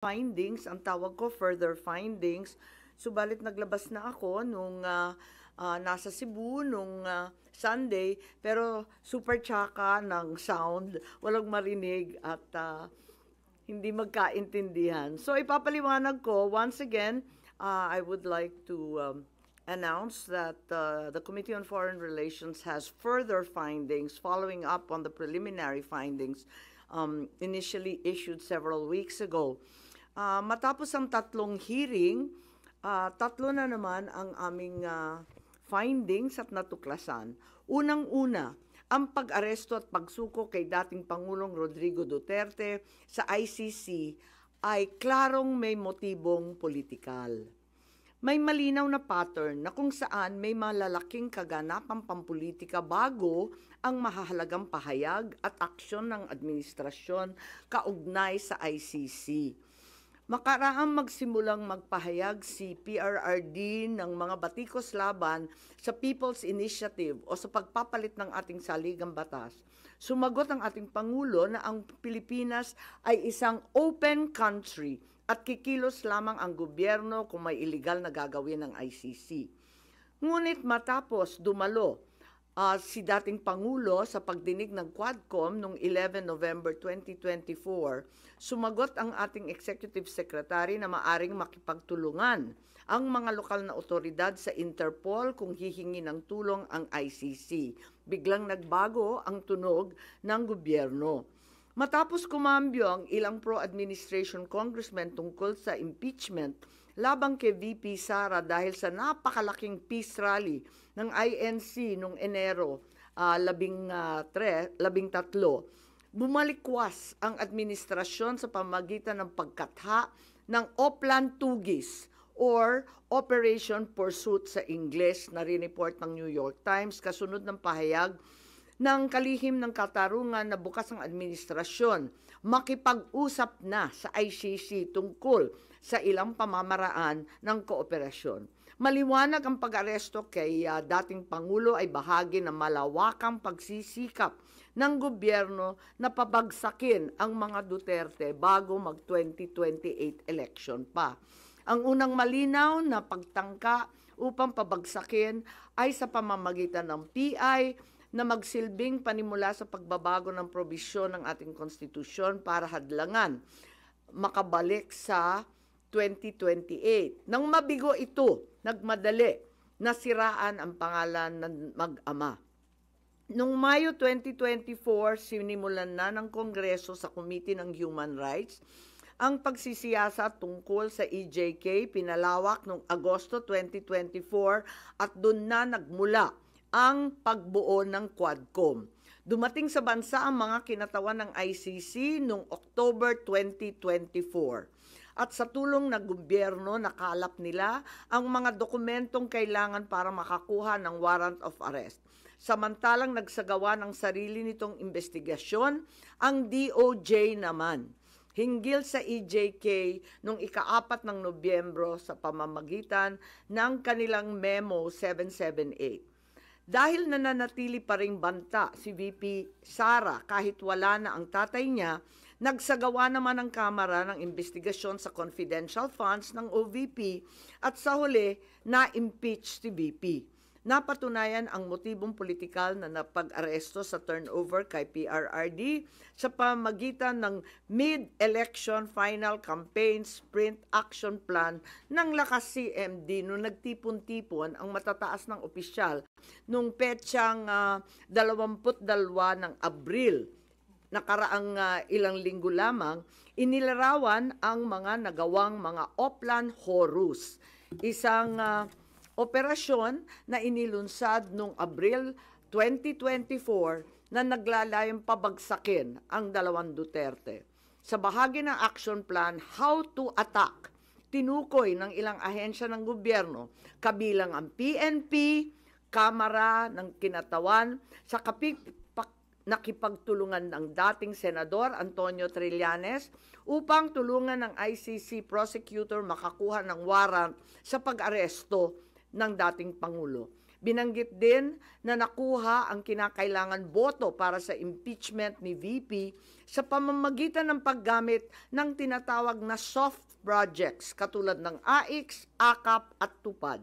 findings, ang tawag ko further findings. Subalit naglabas na ako nung nasa Cebu nung Sunday, pero super tsaka ng sound, walang marinig at hindi magkaintindihan. So ipapaliwanag ko, once again, I would like to announce that the Committee on Foreign Relations has further findings following up on the preliminary findings initially issued several weeks ago. Matapos ang tatlong hearing, tatlo na naman ang aming findings at natuklasan. Unang-una, ang pag-aresto at pagsuko kay dating Pangulong Rodrigo Duterte sa ICC ay klarong may motibong politikal. May malinaw na pattern na kung saan may malalaking kaganapang pampolitika bago ang mahahalagang pahayag at aksyon ng administrasyon kaugnay sa ICC. Makaraang magsimulang magpahayag si PRRD ng mga batikos laban sa People's Initiative o sa pagpapalit ng ating saligang batas. Sumagot ang ating Pangulo na ang Pilipinas ay isang open country at kikilos lamang ang gobyerno kung may illegal na gagawin ng ICC. Ngunit matapos dumalo si dating Pangulo sa pagdinig ng Quadcom noong 11 November 2024, sumagot ang ating Executive Secretary na maaring makipagtulungan ang mga lokal na otoridad sa Interpol kung hihingi ng tulong ang ICC. Biglang nagbago ang tunog ng gobyerno. Matapos kumambyo ang ilang pro-administration congressmen tungkol sa impeachment labang kay VP Sara dahil sa napakalaking peace rally ng INC noong Enero 13, bumalikwas ang administrasyon sa pamamagitan ng pagkatha ng Oplan Tugis or Operation Pursuit sa Ingles na rineport ng New York Times kasunod ng pahayag ng kalihim ng katarungan na bukas ang administrasyon makipag-usap na sa ICC tungkol sa ilang pamamaraan ng kooperasyon. Maliwanag ang pag-aresto kay dating Pangulo ay bahagi ng malawakang pagsisikap ng gobyerno na pabagsakin ang mga Duterte bago mag-2028 election pa. Ang unang malinaw na pagtangka upang pabagsakin ay sa pamamagitan ng PI na magsilbing panimula sa pagbabago ng probisyon ng ating konstitusyon para hadlangan makabalik sa 2028. Nang mabigo ito, nagmadali na siraan ang pangalan ng mag-ama. Noong Mayo 2024, sinimulan na ng Kongreso sa Committee ng Human Rights ang pagsisiyasat tungkol sa EJK, pinalawak noong Agosto 2024 at doon na nagmula ang pagbuo ng Quadcom. Dumating sa bansa ang mga kinatawan ng ICC noong October 2024. At sa tulong ng gobyerno, nakalap nila ang mga dokumentong kailangan para makakuha ng warrant of arrest. Samantalang nagsagawa ng sarili nitong investigasyon, ang DOJ naman hinggil sa EJK noong ika-4 ng Nobyembro sa pamamagitan ng kanilang Memo 778. Dahil nananatili pa ring banta si VP Sara kahit wala na ang tatay niya, nagsagawa naman ang Kamara ng investigasyon sa confidential funds ng OVP at sa huli na-impeach si VP. Napatunayan ang motibong politikal na napag-aresto sa turnover kay PRRD sa pamamagitan ng mid-election final campaign sprint action plan ng Lakas CMD noong nagtipon-tipon ang matataas ng opisyal noong petsang 22 ng Abril. Nakaraang ilang linggo lamang, inilarawan ang mga nagawang mga Oplan Horus, isang operasyon na inilunsad noong Abril 2024 na naglalayong pabagsakin ang dalawang Duterte. Sa bahagi ng action plan, How to Attack, tinukoy ng ilang ahensya ng gobyerno, kabilang ang PNP, Kamara ng Kinatawan, sa nakipagtulungan ng dating Senador Antonio Trillanes upang tulungan ng ICC prosecutor makakuha ng warrant sa pag-aresto ng dating Pangulo. Binanggit din na nakuha ang kinakailangan boto para sa impeachment ni VP sa pamamagitan ng paggamit ng tinatawag na soft projects katulad ng AIX, AKAP at TUPAD.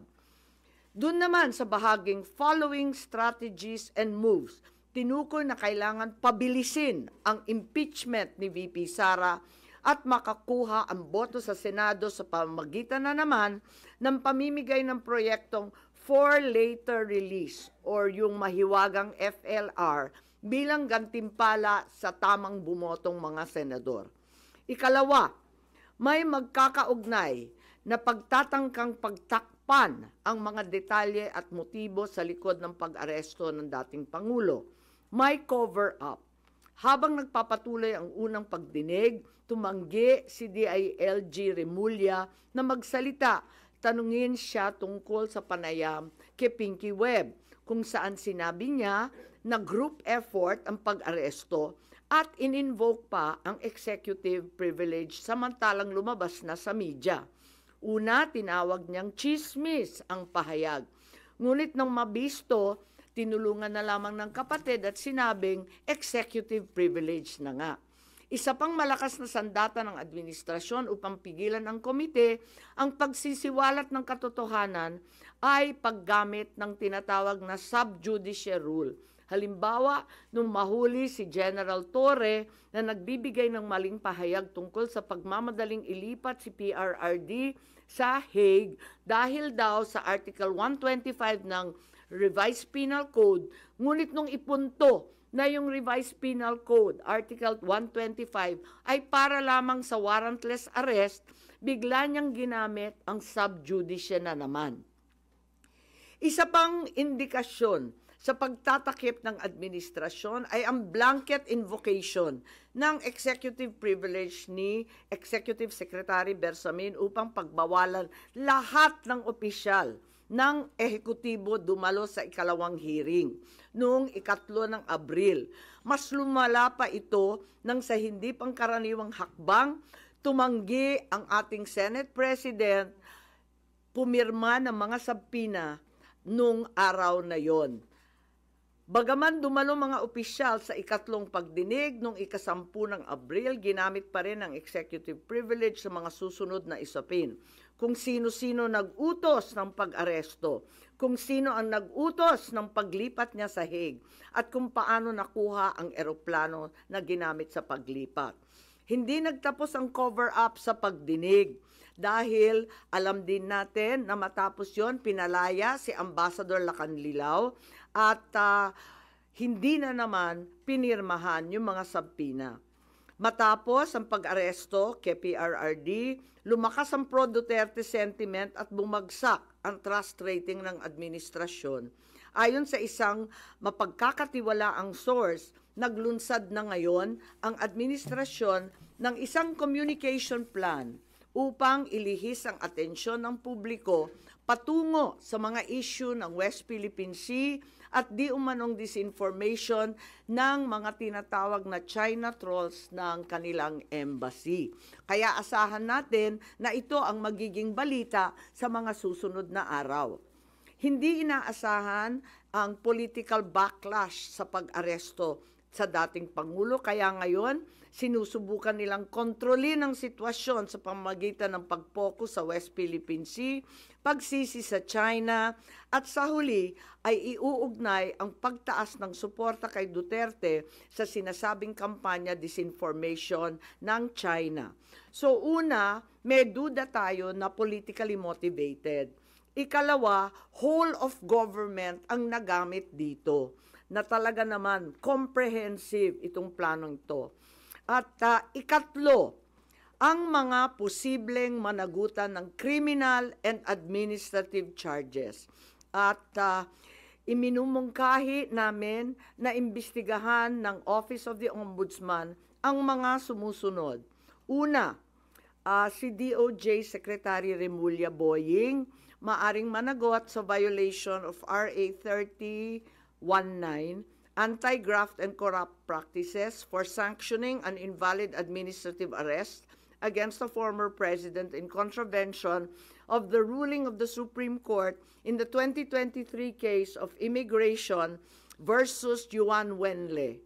Doon naman sa bahaging following strategies and moves, tinukoy na kailangan pabilisin ang impeachment ni VP Sara at makakuha ang boto sa Senado sa pamamagitan na naman ng pamimigay ng proyektong for later release or yung mahiwagang FLR bilang gantimpala sa tamang bumotong mga senador. Ikalawa, may magkakaugnay na pagtatangkang pagtakpan ang mga detalye at motibo sa likod ng pag-aresto ng dating Pangulo. May cover-up. Habang nagpapatuloy ang unang pagdinig, tumanggi si DILG Remulla na magsalita. Tanungin siya tungkol sa panayam kay Pinky Webb, kung saan sinabi niya na group effort ang pag-aresto at in-invoke pa ang executive privilege samantalang lumabas na sa media. Una, tinawag niyang chismis ang pahayag. Ngunit nang mabisto, tinulungan na lamang ng kapatid at sinabing executive privilege na nga. Isa pang malakas na sandata ng administrasyon upang pigilan ng komite ang pagsisiwalat ng katotohanan ay paggamit ng tinatawag na sub-judice rule. Halimbawa, nung mahuli si General Torre na nagbibigay ng maling pahayag tungkol sa pagmamadaling ilipat si PRRD sa Hague dahil daw sa Article 125 ng Revised Penal Code, ngunit nung ipunto na yung Revised Penal Code, Article 125, ay para lamang sa warrantless arrest, bigla niyang ginamit ang sub-judice na naman. Isa pang indikasyon sa pagtatakip ng administrasyon ay ang blanket invocation ng executive privilege ni Executive Secretary Bersamin upang pagbawalan lahat ng opisyal ng ehekutibo dumalo sa ikalawang hearing noong 3 ng Abril. Mas lumala pa ito nang sa hindi pangkaraniwang hakbang, tumanggi ang ating Senate President pumirma ng mga sabpina noong araw na yon. Bagaman dumalo mga opisyal sa 2 pagdinig noong 10 ng Abril, ginamit pa rin ang executive privilege sa mga susunod na isapin. Kung sino-sino nag-utos ng pag-aresto, kung sino ang nag-utos ng paglipat niya sa Hague, at kung paano nakuha ang eroplano na ginamit sa paglipat. Hindi nagtapos ang cover-up sa pagdinig dahil alam din natin na matapos yon pinalaya si Ambassador Lacanlilao at hindi na naman pinirmahan yung mga sabpina. Matapos ang pag-aresto kay PRRD, lumakas ang pro-Duterte sentiment at bumagsak ang trust rating ng administrasyon. Ayon sa isang mapagkakatiwalaang source, naglunsad na ngayon ang administrasyon ng isang communication plan upang ilihis ang atensyon ng publiko patungo sa mga issue ng West Philippine Sea at di umanong disinformation ng mga tinatawag na China trolls ng kanilang embassy. Kaya asahan natin na ito ang magiging balita sa mga susunod na araw. Hindi inaasahan ang political backlash sa pag-aresto sa dating Pangulo, kaya ngayon sinusubukan nilang kontrolin ang sitwasyon sa pamamagitan ng pag-focus sa West Philippine Sea, pagsisi sa China, at sa huli ay iuugnay ang pagtaas ng suporta kay Duterte sa sinasabing kampanya disinformation ng China. So una, may duda tayo na politically motivated. Ikalawa, whole of government ang nagamit dito na talaga naman comprehensive itong planong ito. At ikatlo, ang mga posibleng managutan ng criminal and administrative charges. At iminumungkahi namin na imbestigahan ng Office of the Ombudsman ang mga sumusunod. Una, si DOJ Secretary Remulla Boying maaring managot sa violation of RA 3019, Anti-Graft and Corrupt Practices for sanctioning an invalid administrative arrest against the former president in contravention of the ruling of the Supreme Court in the 2023 case of Immigration versus Juan Wenle.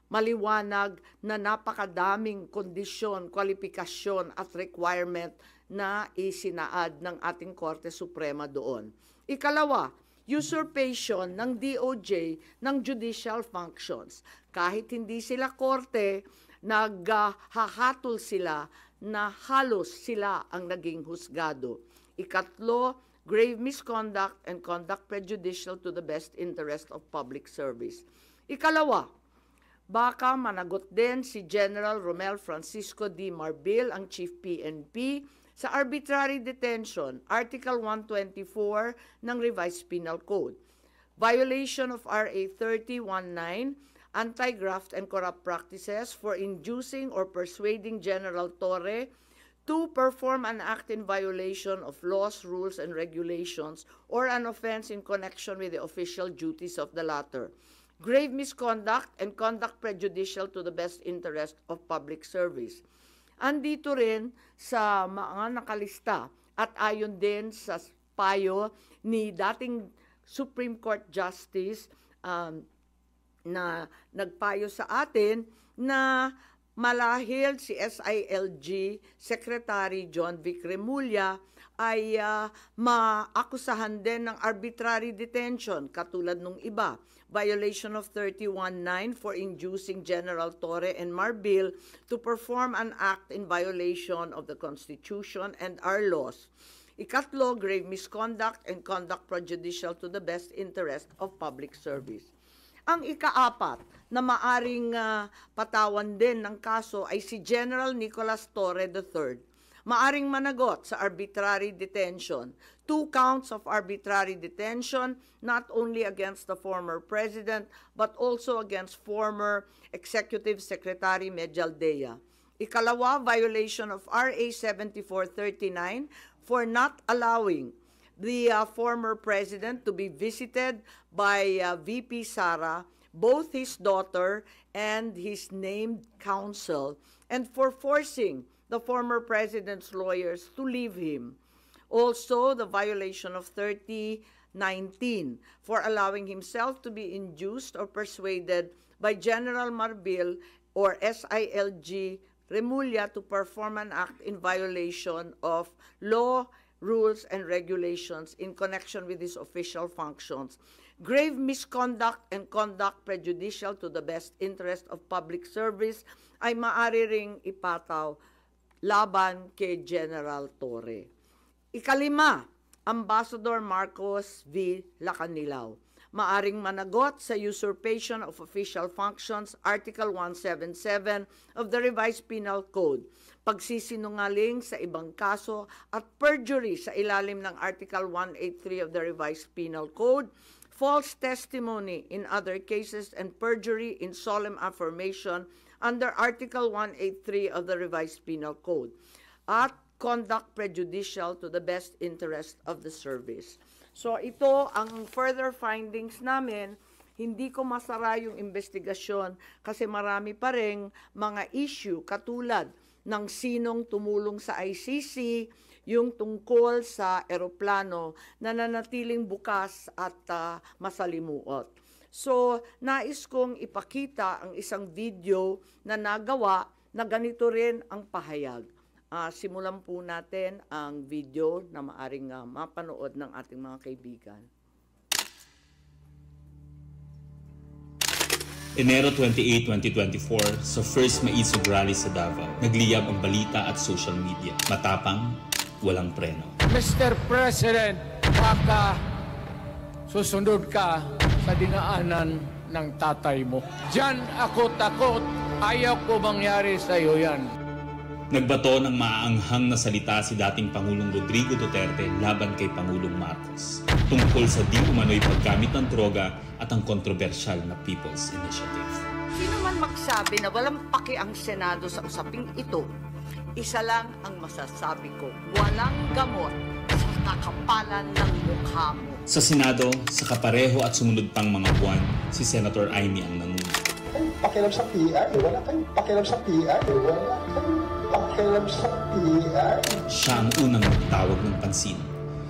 Maliwanag na napakadaming kondisyon, kwalifikasyon at requirement na isinaad ng ating Korte Suprema doon. Ikalawa, usurpation ng DOJ ng judicial functions. Kahit hindi sila korte, naghahatol sila na halos sila ang naging husgado. Ikatlo, grave misconduct and conduct prejudicial to the best interest of public service. Ikalawa, baka managot din si General Romel Francisco D. Marbil, ang Chief PNP, sa arbitrary detention, Article 124 ng Revised Penal Code. Violation of RA 3019, Anti-Graft and Corrupt Practices for inducing or persuading General Torre to perform an act in violation of laws, rules, and regulations or an offense in connection with the official duties of the latter. Grave misconduct and conduct prejudicial to the best interest of public service. Andito rin sa mga nakalista at ayon din sa payo ni dating Supreme Court Justice na nagpayo sa atin na malahil si SILG Secretary John Vic Remulla ay maakusahan din ng arbitrary detention katulad nung iba. Violation of 31.9 for inducing General Torre and Marbil to perform an act in violation of the Constitution and our laws. Ikatlo, grave misconduct and conduct prejudicial to the best interest of public service. Ang ikaapat na maaring patawan din ng kaso ay si General Nicolas Torre III. Maaring managot sa arbitrary detention. 2 counts of arbitrary detention, not only against the former president, but also against former Executive Secretary Medialdea. Ikalawa, violation of RA 7439 for not allowing the former president to be visited by VP Sara, both his daughter and his named counsel, and for forcing the former president's lawyers to leave him. Also, the violation of 3019 for allowing himself to be induced or persuaded by General Marbil or SILG Remulla to perform an act in violation of law, rules, and regulations in connection with his official functions. Grave misconduct and conduct prejudicial to the best interest of public service ay maaari ring ipataw laban kay General Torre. Ikalima, Ambassador Marcos V. Lacanilao. Maaring managot sa usurpation of official functions, Article 177 of the Revised Penal Code, pagsisinungaling sa ibang kaso at perjury sa ilalim ng Article 183 of the Revised Penal Code, false testimony in other cases, and perjury in solemn affirmation under Article 183 of the Revised Penal Code, at conduct prejudicial to the best interest of the service. So ito ang further findings namin. Hindi ko masara yung investigasyon kasi marami pa ring mga issue katulad ng sinong tumulong sa ICC, yung tungkol sa eroplano na nanatiling bukas at masalimuot. So, nais kong ipakita ang isang video na nagawa na ganito rin ang pahayag. Simulan po natin ang video na maaring mapanood ng ating mga kaibigan. Enero 28, 2024, sa first Maisog Rally sa Davao, nagliyab ang balita at social media. Matapang, walang preno. Mr. President, baka susunod ka sa dinaanan ng tatay mo. Diyan ako takot. Ayaw ko mangyari sa iyo yan. Nagbato ng maaanghang na salita si dating Pangulong Rodrigo Duterte laban kay Pangulong Marcos tungkol sa di umano'y paggamit ng droga at ang kontrobersyal na People's Initiative. Sino man magsabi na walang paki ang Senado sa usaping ito, isa lang ang masasabi ko, walang gamot sa kakapalan ng mukha mo. Sa Senado, sa kapareho at sumunod pang mga buwan, si Senator Amy ang nanguna. Pakialam sa PR, wala kayong pakialam sa PR, wala kayong pakialam pakikilamsak PI. Siya ang unang nagtawag ng pansin.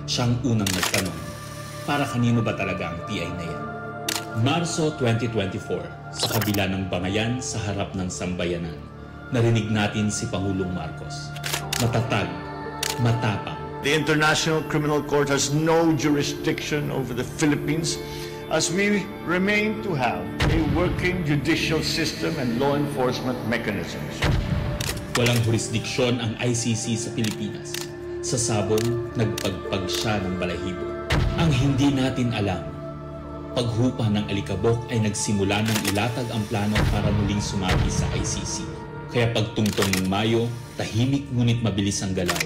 Siya ang unang nagtanong, para kanino ba talaga ang PI na yan? Marso 2024, sa kabila ng bangayan sa harap ng sambayanan, narinig natin si Pangulong Marcos. Matatag, matapang. The International Criminal Court has no jurisdiction over the Philippines as we remain to have a working judicial system and law enforcement mechanisms. Walang jurisdiksyon ang ICC sa Pilipinas. Sa sabong, nagpagpag siya ng balahibo. Ang hindi natin alam, paghupa ng alikabok ay nagsimula ng ilatag ang plano para muling sumabi sa ICC. Kaya pagtungtong ng Mayo, tahimik ngunit mabilis ang galaw.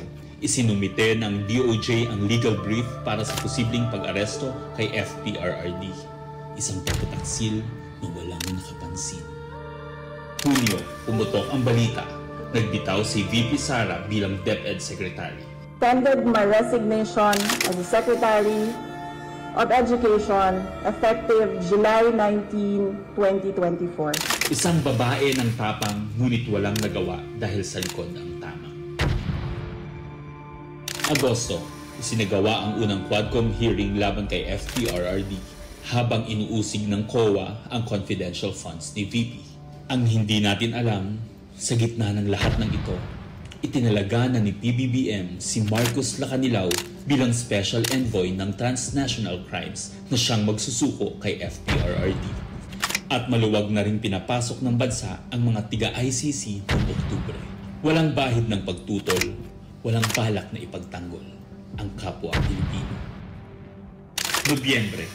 Isinumite ng DOJ ang legal brief para sa posibleng pag-aresto kay FPRRD. Isang pagtataksil na walang nakapansin. Hunyo, pumutok ang balita. Nagbitaw si VP Sara bilang DepEd Secretary. Tendered my resignation as the Secretary of Education effective July 19, 2024. Isang babae ng tapang ngunit walang nagawa dahil sa likod ang tama. Agosto, isinagawa ang unang Quadcom hearing laban kay FPRRD habang inuusig ng COA ang confidential funds ni VP. Ang hindi natin alam, sa gitna ng lahat ng ito, itinalaga na ni PBBM si Marcos Lacanilao bilang Special Envoy ng Transnational Crimes na siyang magsusuko kay FPRRD. At maluwag na rin pinapasok ng bansa ang mga tiga-ICC noong Oktubre. Walang bahid ng pagtutol, walang balak na ipagtanggol ang kapwa Pilipino. Nobyembre,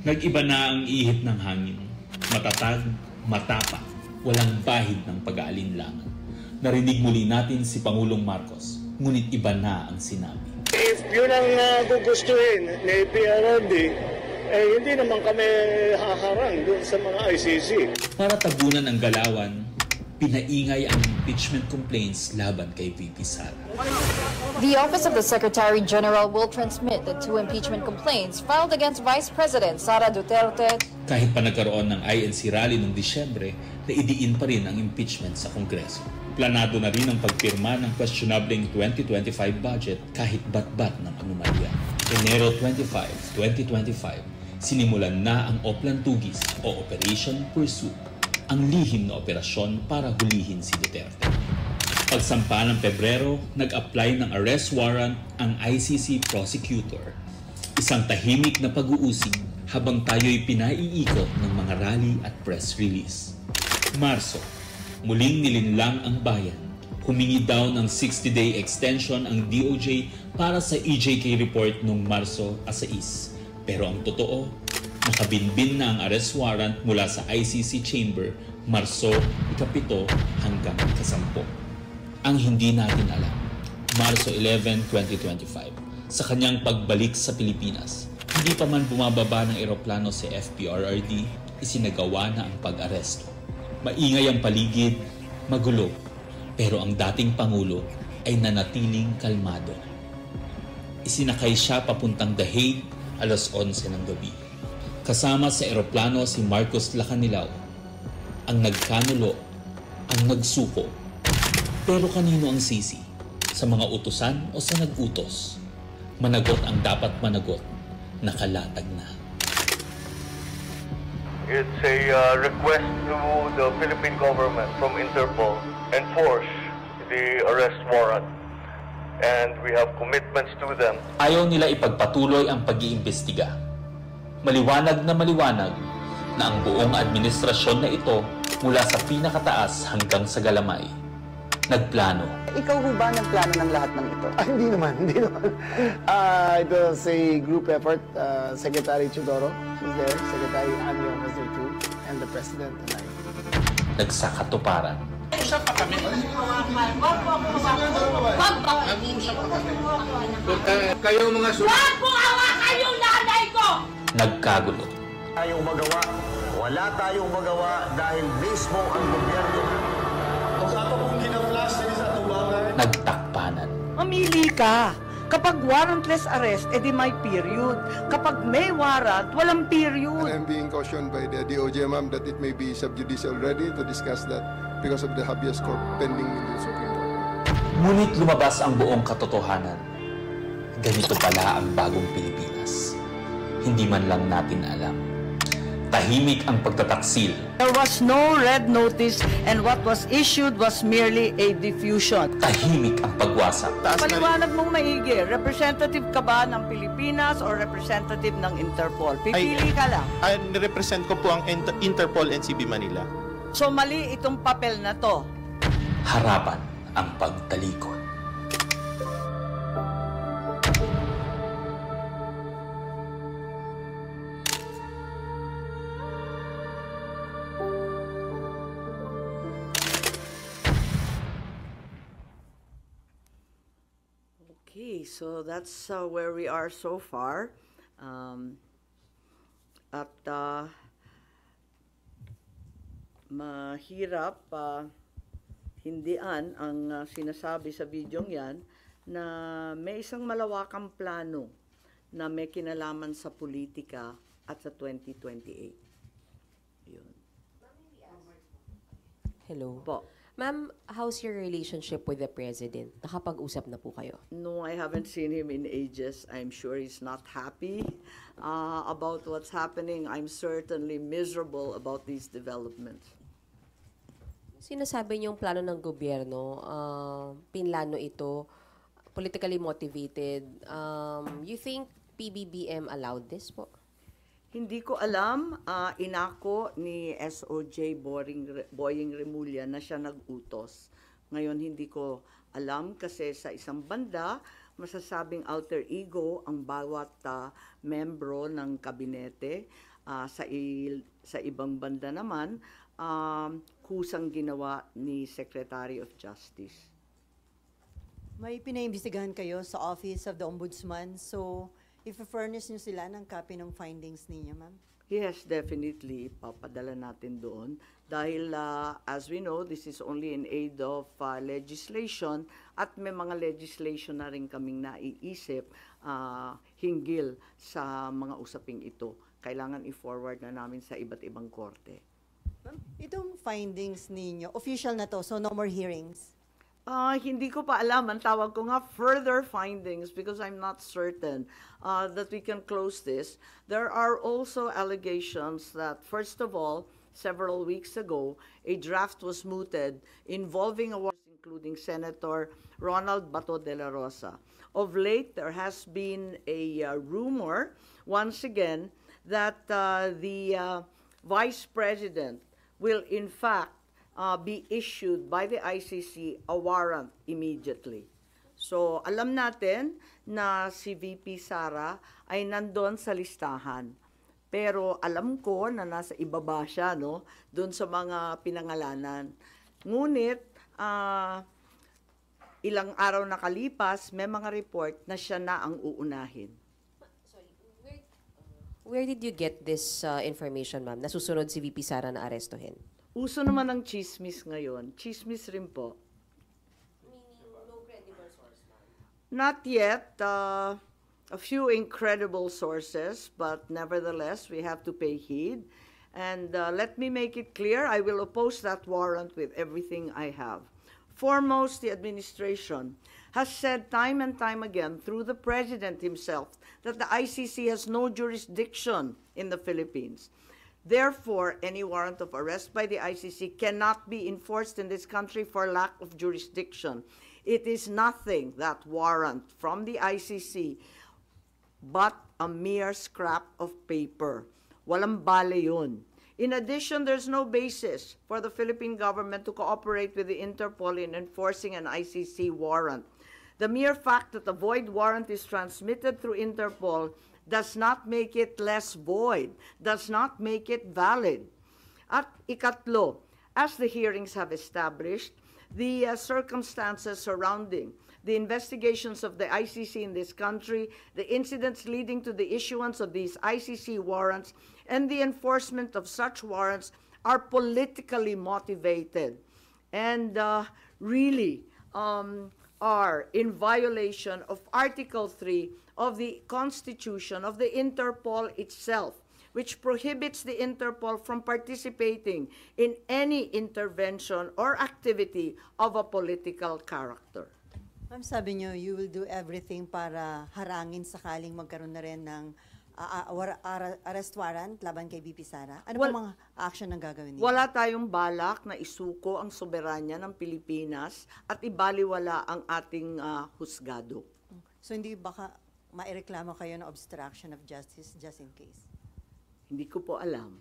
nag-iba na ang ihip ng hangin. Matatag, matapang, walang bahid ng pag-aalinlangan. Narinig muli natin si Pangulong Marcos, ngunit iba na ang sinabi. If yun ang gugustuhin ni PRRD, hindi naman kami haharang doon sa mga ICC. Para tabunan ang galawan, pinaingay ang impeachment complaints laban kay VP Sara. The Office of the Secretary General will transmit the 2 impeachment complaints filed against Vice President Sara Duterte. Kahit pa nagkaroon ng INC rally noong Disyembre, naidiin pa rin ang impeachment sa Kongreso. Planado na rin ang pagpirma ng questionableng 2025 budget kahit bat-bat ng anomalya. Enero 25, 2025, sinimulan na ang Oplan Tugis o Operation Pursuit, ang lihim na operasyon para hulihin si Duterte. Pagsampa ng Pebrero, nag-apply ng arrest warrant ang ICC prosecutor. Isang tahimik na pag-uusig habang tayo'y pinaiikot ng mga rally at press release. Marso, muling nilinlang ang bayan. Humingi daw ng 60-day extension ang DOJ para sa EJK report noong Marso 6. Pero ang totoo, nakabinbin na ang arrest warrant mula sa ICC chamber Marso 7 hanggang 10. Ang hindi natin alam, Marso 11, 2025, sa kanyang pagbalik sa Pilipinas, hindi pa man bumababa ng eroplano si FPRRD, isinagawa na ang pag-aresto. Maingay ang paligid, magulo, pero ang dating Pangulo ay nanatiling kalmado. Isinakay siya papuntang The Hague alas 11 ng gabi. Kasama sa eroplano si Marcos Lacanilao, ang nagkanulo, ang nagsuko. Pero kanino ang sisi? Sa mga utusan o sa nag-utos? Managot ang dapat managot, nakalatag na. It's a request to the Philippine government from Interpol enforce the arrest warrant. And we have commitments to them. Ayaw nila ipagpatuloy ang pag-iimbestiga. Maliwanag na ang buong administrasyon na ito mula sa pinakataas hanggang sa galamay. Nagplano. Ikaw ho ba nagplano ng lahat ng ito? Hindi naman. It was a group effort. Secretary Chudoro was there, Secretary Anyo was there too, and the President and I. Nagsakatuparan. Nag-uusap pa kami. Kayo mga sulat. Wag po awa kayong nanay ko! Nagkagulo. Tayong magawa. Wala tayong magawa dahil mismo ang gobyerno. Nagtakpanan. Mamili ka. Kapag warrantless arrest, edi may period. Kapag may warrant, walang period. I'm being cautioned by the DOJ, ma'am, that it may be subjudice already to discuss that because of the habeas corpus pending in the Supreme Court. Ngunit lumabas ang buong katotohanan. Ganito pala ang bagong Pilipinas. Hindi man lang natin alam. Tahimik ang pagtataksil. There was no red notice and what was issued was merely a diffusion. Tahimik ang pagwasak. Paliwanag mong maigi, representative ka ba ng Pilipinas or representative ng Interpol? Pipili ka lang. Nirepresent ko po ang Interpol NCB Manila. So mali itong papel na to. Harapan ang pagtalikod. Okay, so that's where we are so far. Mahirap hindian ang sinasabi sa videong yan na may isang malawakang plano na may kinalaman sa politika at sa 2028. Yun. Hello. Po. Ma'am, how's your relationship with the President? Nakapag-usap na po kayo? No, I haven't seen him in ages. I'm sure he's not happy about what's happening. I'm certainly miserable about these developments. Sinasabi niyong plano ng gobyerno, pinlano ito, politically motivated. You think PBBM allowed this po? Hindi ko alam, inako ni SOJ Boying Remulla na siya nag-utos. Ngayon hindi ko alam kasi sa isang banda, masasabing alter ego ang bawat membro ng kabinete. Sa ibang banda naman, kusang ginawa ni Secretary of Justice. May pinaimbestigahan kayo sa Office of the Ombudsman, so i-furnish niyo sila ng copy ng findings ninyo, ma'am? Yes, definitely. Papadala natin doon. Dahil, as we know, this is only in aid of legislation at may mga legislation na rin kaming naiisip hinggil sa mga usaping ito. Kailangan i-forward na namin sa iba't ibang korte. Ma'am, itong findings ninyo, official na to, so no more hearings? Hindi ko pa alam. Ang tawag ko nga further findings because I'm not certain that we can close this. There are also allegations that, first of all, several weeks ago, a draft was mooted involving awards including Senator Ronald Bato de la Rosa. Of late, there has been a rumor, once again, that the Vice President will in fact be issued by the ICC a warrant immediately. So, alam natin na si VP Sara ay nandun sa listahan. Pero alam ko na nasa ibaba siya, no? Doon sa mga pinangalanan. Ngunit, ilang araw nakalipas, may mga report na siya na ang uunahin. Where did you get this information, ma'am? Nasusunod si VP Sara na arestuhin? Uso naman ng chismis ngayon. Chismis rin po. Meaning, no credible source, ma'am? Not yet. A few incredible sources, but nevertheless, we have to pay heed. And let me make it clear, I will oppose that warrant with everything I have. Foremost, the administration has said time and time again through the President himself that the ICC has no jurisdiction in the Philippines. Therefore, any warrant of arrest by the ICC cannot be enforced in this country for lack of jurisdiction. It is nothing, that warrant from the ICC, but a mere scrap of paper. Walang bale yun. In addition, there's no basis for the Philippine government to cooperate with the Interpol in enforcing an ICC warrant. The mere fact that a void warrant is transmitted through Interpol does not make it less void, does not make it valid. At ikatlo, as the hearings have established, the circumstances surrounding the investigations of the ICC in this country, the incidents leading to the issuance of these ICC warrants, and the enforcement of such warrants are politically motivated and really are in violation of Article 3 of the Constitution of the Interpol itself, which prohibits the Interpol from participating in any intervention or activity of a political character. Ma'am, sabi niyo, you will do everything para harangin sakaling magkaroon na rin ng arrest warrant laban kay VP Sara. Ano Well, pong mga action ang gagawin niyo? Wala tayong balak na isuko ang soberanya ng Pilipinas at ibaliwala ang ating husgado. So hindi baka maireklamo kayo ng obstruction of justice just in case? Hindi ko po alam.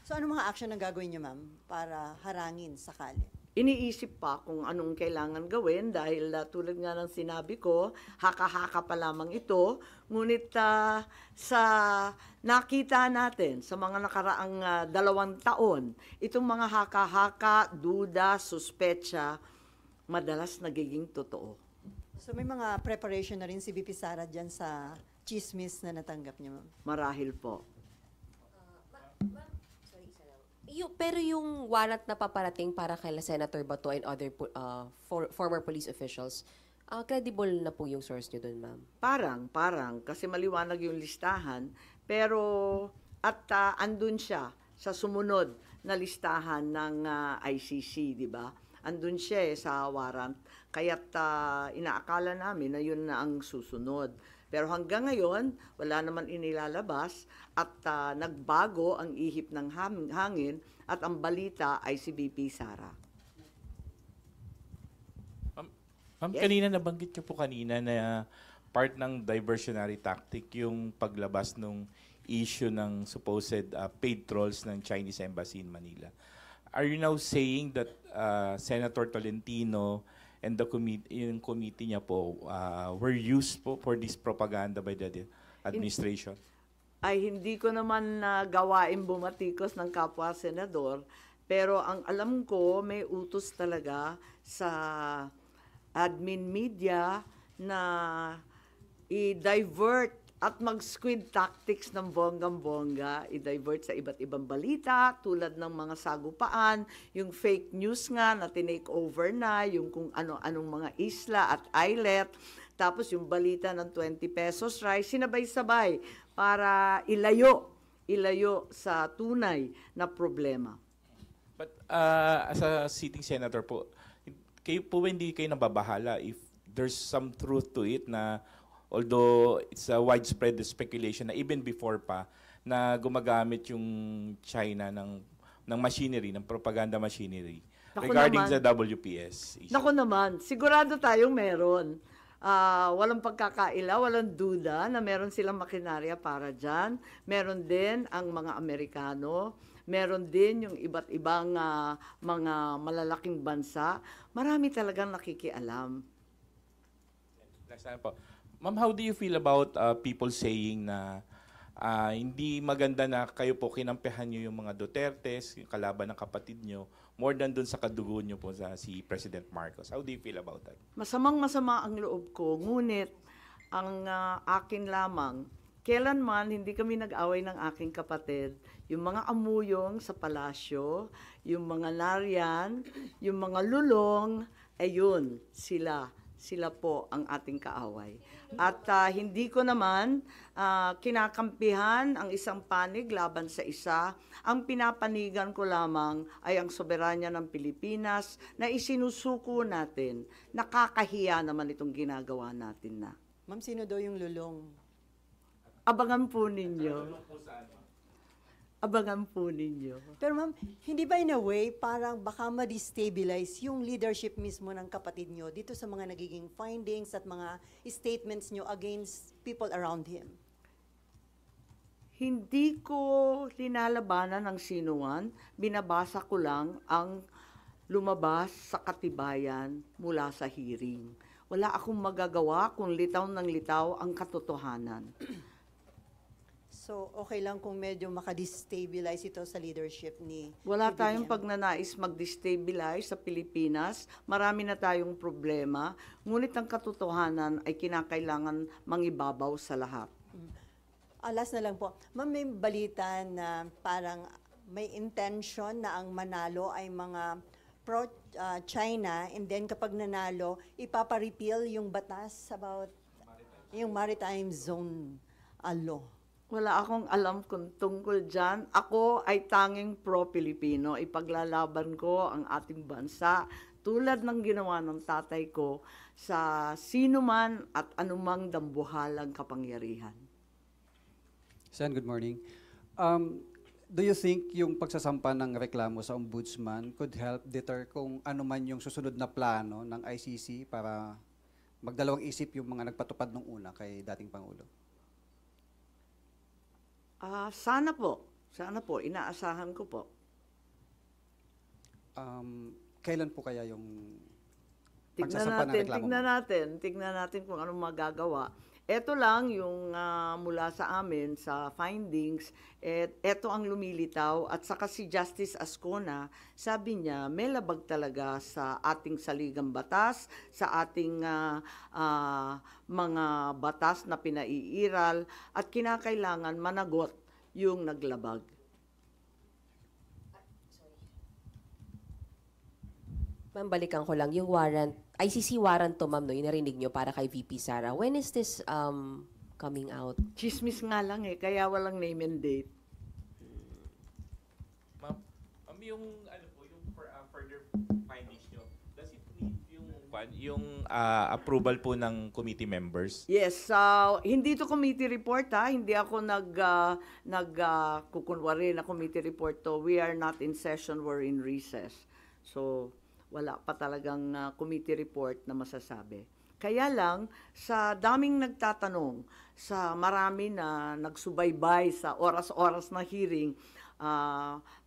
So ano mga action ang gagawin niyo, ma'am, para harangin sakali? Iniisip pa kung anong kailangan gawin dahil tulad nga ng sinabi ko, haka-haka pa lamang ito. Ngunit sa nakita natin sa mga nakaraang 2 taon, itong mga haka-haka, duda, suspecha, madalas nagiging totoo. So may mga preparation na rin si VP Sara dyan sa chismis na natanggap niyo, ma'am? Marahil po. Pero yung warrant na paparating para kay Senator Bato and other former police officials, credible na po yung source nyo doon, ma'am? Parang, kasi maliwanag yung listahan, pero andun siya sa sumunod na listahan ng ICC, di ba? Andun siya sa warrant, kaya't inaakala namin na yun na ang susunod. Pero hanggang ngayon, wala naman inilalabas at nagbago ang ihip ng hangin at ang balita ay si VP Sara. Ma'am, yes? Kanina nabanggit niyo po kanina na part ng diversionary tactic yung paglabas ng issue ng supposed paid trolls ng Chinese Embassy in Manila. Are you now saying that Senator Tolentino and the committee niya po were used po for this propaganda by the administration? Ay hindi ko naman gawain bumatikos ng kapwa senador, pero ang alam ko may utos talaga sa admin media na i-divert at mag-squid tactics ng bonggang-bongga, i-divert sa iba't ibang balita tulad ng mga sagupaan, yung fake news nga na tinake over na, yung kung ano-anong mga isla at islet, tapos yung balita ng 20 pesos rice, sinabay-sabay para ilayo sa tunay na problema. But as a sitting senator po, kayo po hindi kayo nababahala if there's some truth to it na although it's a widespread speculation na even before pa na gumagamit yung China ng machinery, ng propaganda machinery regarding sa WPS issue. Naku naman, sigurado tayong meron. Walang pagkakaila, walang duda na meron silang makinarya para dyan. Meron din ang mga Amerikano, meron din yung iba't ibang mga malalaking bansa. Marami talagang nakikialam. Last time po. Ma'am, how do you feel about people saying na hindi maganda na kayo po kinampihan nyo yung mga Dutertes, yung kalaban ng kapatid nyo, more than dun sa kadugo nyo po sa si President Marcos? How do you feel about that? Masamang-masama ang loob ko, ngunit ang akin lamang, kailanman hindi kami nag-away ng aking kapatid. Yung mga amuyong sa palasyo, yung mga nariyan, yung mga lulong, ayun, sila po ang ating kaaway. At hindi ko naman kinakampihan ang isang panig laban sa isa. Ang pinapanigan ko lamang ay ang soberanya ng Pilipinas na isinusuko natin. Nakakahiya naman itong ginagawa natin na. Ma'am, sino daw yung lulong? Abangan po ninyo. Abangan po ninyo. Pero ma'am, hindi ba in a way parang baka ma-destabilize yung leadership mismo ng kapatid nyo dito sa mga nagiging findings at mga statements nyo against people around him? Hindi ko linalabanan ng sinuman, binabasa ko lang ang lumabas sa katibayan mula sa hearing. Wala akong magagawa kung litaw ng litaw ang katotohanan. So, okay lang kung medyo makadestabilize ito sa leadership ni Wala BBM. tayong pagnanais mag-destabilize sa Pilipinas. Marami na tayong problema. Ngunit ang katotohanan ay kinakailangan mangibabaw sa lahat. Last na lang po. Ma'am, may balita na parang may intention na ang manalo ay mga pro-China and then kapag nanalo, ipapa-repeal yung batas about yung maritime zone law. Wala akong alam kung tungkol dyan. Ako ay tanging pro-Pilipino. Ipaglalaban ko ang ating bansa tulad ng ginawa ng tatay ko sa sino man at anumang dambuhalang kapangyarihan. Sen, good morning. Do you think yung pagsasampa ng reklamo sa ombudsman could help deter kung ano man yung susunod na plano ng ICC para magdalawang isip yung mga nagpatupad nung una kay dating Pangulo? Sana po. Sana po. Inaasahan ko po. Kailan po kaya yung pagsasampa ng reklamo? Tignan natin kung anong magagawa. Ito lang yung mula sa amin, sa findings, ito ang lumilitaw. At saka si Justice Ascona, sabi niya, may labag talaga sa ating saligang batas, sa ating mga batas na pinaiiral, at kinakailangan managot yung naglabag. Ma'am, balikan ko lang, yung warrant, ICC warrant to, ma'am, no, yung narinig nyo para kay VP Sara. When is this coming out? Chismis nga lang kaya walang name and date. Ma'am, yung, yung further findings nyo, does it need yung approval po ng committee members? Yes, hindi to committee report hindi ako kukunwari na committee report to. We are not in session, we're in recess. So, wala pa talagang committee report na masasabi. Kaya lang, sa daming nagtatanong, sa marami na nagsubaybay sa oras-oras na hearing,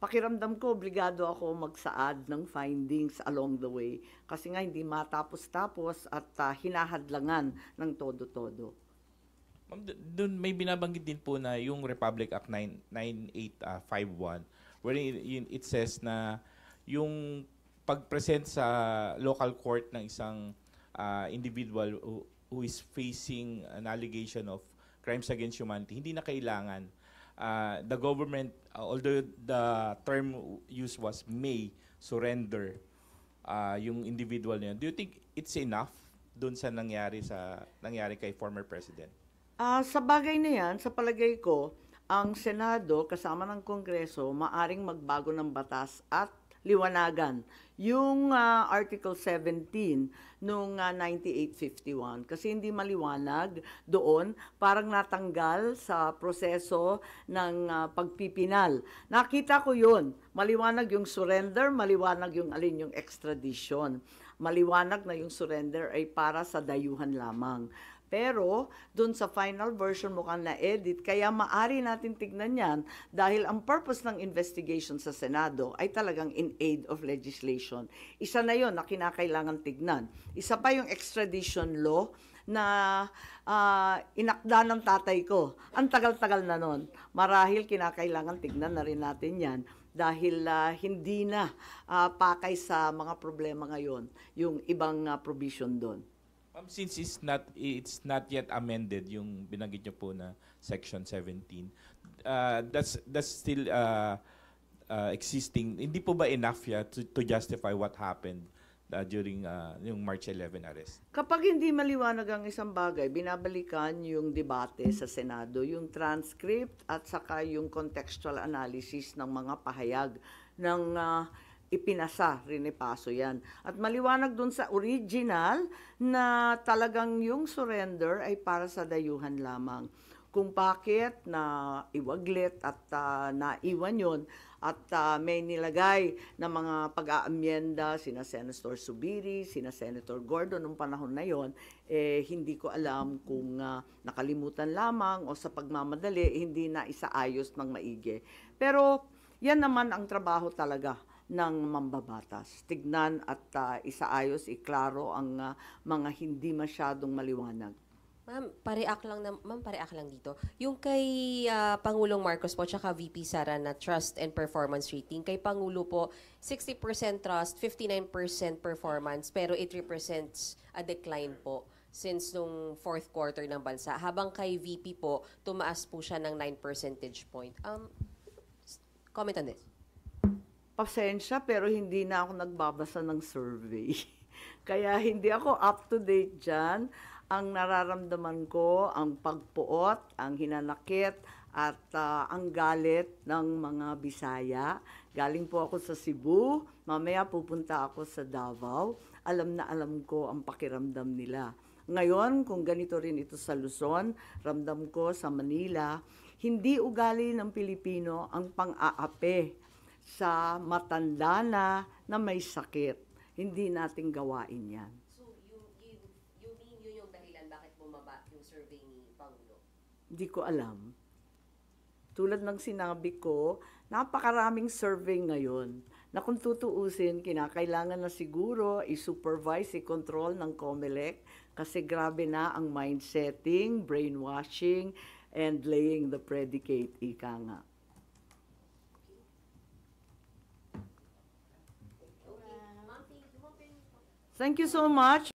pakiramdam ko, obligado ako magsaad ng findings along the way. Kasi nga hindi matapos-tapos at hinahadlangan ng todo-todo. Ma'am, doon may binabanggit din po na yung Republic Act 9851, wherein it says na yung pag-present sa local court ng isang individual who is facing an allegation of crimes against humanity, hindi na kailangan. The government, although the term used was may surrender yung individual niya, do you think it's enough dun sa nangyari kay former president? Sa bagay na yan, sa palagay ko, ang Senado kasama ng Kongreso maaring magbago ng batas at liwanagan yung Article 17 nung 9851 kasi hindi maliwanag doon, parang natanggal sa proseso ng pagpipinal. Nakita ko yun, maliwanag yung surrender, maliwanag yung alin yung extradition. Maliwanag na yung surrender ay para sa dayuhan lamang. Pero, dun sa final version mukhang na-edit, kaya maari natin tignan yan dahil ang purpose ng investigation sa Senado ay talagang in aid of legislation. Isa na yon na kinakailangan tignan. Isa pa yung extradition law na inakda ng tatay ko. Ang tagal-tagal na nun. Marahil kinakailangan tignan na rin natin yan dahil hindi na pakay sa mga problema ngayon yung ibang provision doon. Since it's not yet amended yung binanggit niyo po na Section 17, that's still existing. Hindi po ba enough to justify what happened during yung March 11 arrest? Kapag hindi maliwanag ang isang bagay, binabalikan yung debate sa Senado, yung transcript at saka yung contextual analysis ng mga pahayag ng ipinasa, rinipaso yan. At maliwanag dun sa original na talagang yung surrender ay para sa dayuhan lamang. Kung bakit na iwaglit at naiwan yun at may nilagay na mga pag-aamyenda sina Senator Subiri, sina Senator Gordon nung panahon na yon, hindi ko alam kung nakalimutan lamang o sa pagmamadali, hindi na isaayos ng maigi. Pero yan naman ang trabaho talaga ng mambabatas. Tignan at isaayos, iklaro ang mga hindi masyadong maliwanag. Ma'am, pareak lang dito. Yung kay Pangulong Marcos po tsaka VP Sara na trust and performance rating, kay Pangulo po 60% trust, 59% performance, pero it represents a decline po since nung fourth quarter ng bansa. Habang kay VP po, tumaas po siya ng 9 percentage point. Comment on this. Pasensya, pero hindi na ako nagbabasa ng survey. Kaya hindi ako up to date dyan. Ang nararamdaman ko, ang pagpuot, ang hinanakit, at ang galit ng mga Bisaya. Galing po ako sa Cebu, mamaya pupunta ako sa Davao. Alam na alam ko ang pakiramdam nila. Ngayon, kung ganito rin ito sa Luzon, ramdam ko sa Manila, hindi ugali ng Pilipino ang pang-aape sa matanda na may sakit. Hindi natin gawain yan. So, you mean yun yung dahilan bakit bumaba yung survey ni Pangulo? Hindi ko alam. Tulad ng sinabi ko, napakaraming survey ngayon na kung tutuusin, kinakailangan na siguro i-supervise, i-control ng COMELEC kasi grabe na ang mind-setting, brainwashing, and laying the predicate, ika nga. Thank you so much.